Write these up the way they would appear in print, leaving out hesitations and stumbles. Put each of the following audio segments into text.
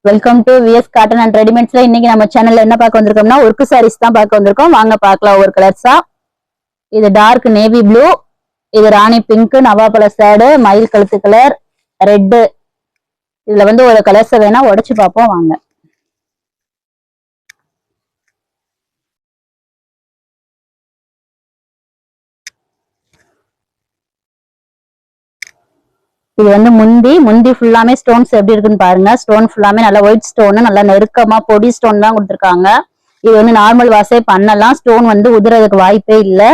Welcome to VS cotton and ரெடிமேட்ஸ்ல இன்னைக்கு நம்ம சேனல்ல என்ன பார்க்க வந்திருக்கோம்னா ஒர்க் சாரீஸ் தான் பார்க்க வந்திருக்கோம். வாங்க பார்க்கலாம் ஒவ்வொரு கலர்ஸா. இது டார்க் நேவி ப்ளூ, இது ராணி பிங்க், நவாப்பழ சேடு, மயில் கழுத்து கலர், ரெட். இதுல ஒரு கலர்ஸ் வேணா உடைச்சு பார்ப்போம் வாங்க. இது முந்தி ஃபுல்லாமே ஸ்டோன்ஸ் எப்படி இருக்குன்னு பாருங்க. ஸ்டோன் ஃபுல்லாமே நல்லா ஒயிட் ஸ்டோன், நல்லா நெருக்கமா பொடி ஸ்டோன் தான் கொடுத்துருக்காங்க. இது நார்மல் வாஷே பண்ணலாம். ஸ்டோன் உதுறதுக்கு வாய்ப்பே இல்லை.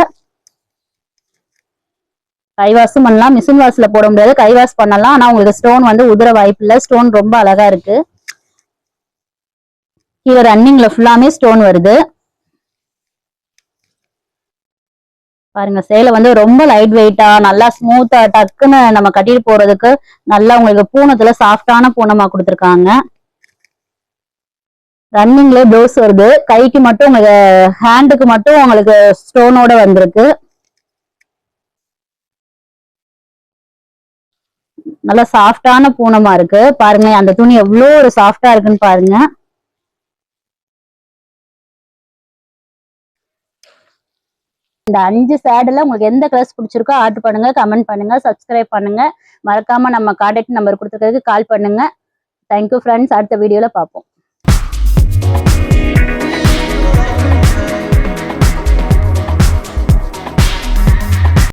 கைவாஷும் பண்ணலாம், மிஷின் வாஷ்ல போட முடியாது, கைவாஷ் பண்ணலாம். ஆனா உங்களுக்கு ஸ்டோன் உதுற வாய்ப்பு இல்லை. ஸ்டோன் ரொம்ப அழகா இருக்கு. கீழே ரன்னிங்ல ஃபுல்லாமே ஸ்டோன் வருது பாருங்க. சேலை ரொம்ப லைட் வெயிட்டா நல்லா ஸ்மூத்தா டக்குன்னு நம்ம கட்டிட்டு போறதுக்கு நல்லா உங்களுக்கு பூனத்துல சாஃப்டான பூனமா கொடுத்துருக்காங்க. ரன்னிங்ல ப்ளவுஸ் வருது. கைக்கு மட்டும் உங்களுக்கு ஹேண்டுக்கு மட்டும் உங்களுக்கு ஸ்டோனோட வந்திருக்கு. நல்லா சாஃப்டான பூனமா இருக்கு பாருங்க. அந்த துணி எவ்வளோ ஒரு சாஃப்டா இருக்குன்னு பாருங்க. இந்த 5 சேடுல உங்களுக்கு எந்த கலர்ஸ் பிடிச்சிருக்கோ ஆர்டர் பண்ணுங்க, கமெண்ட் பண்ணுங்க, சப்ஸ்கிரைப் பண்ணுங்க. மறக்காம நம்ம கான்டாக்ட் நம்பர் கொடுத்துருக்கிறதுக்கு கால் பண்ணுங்க. Thank you friends. அடுத்த வீடியோல பார்ப்போம்.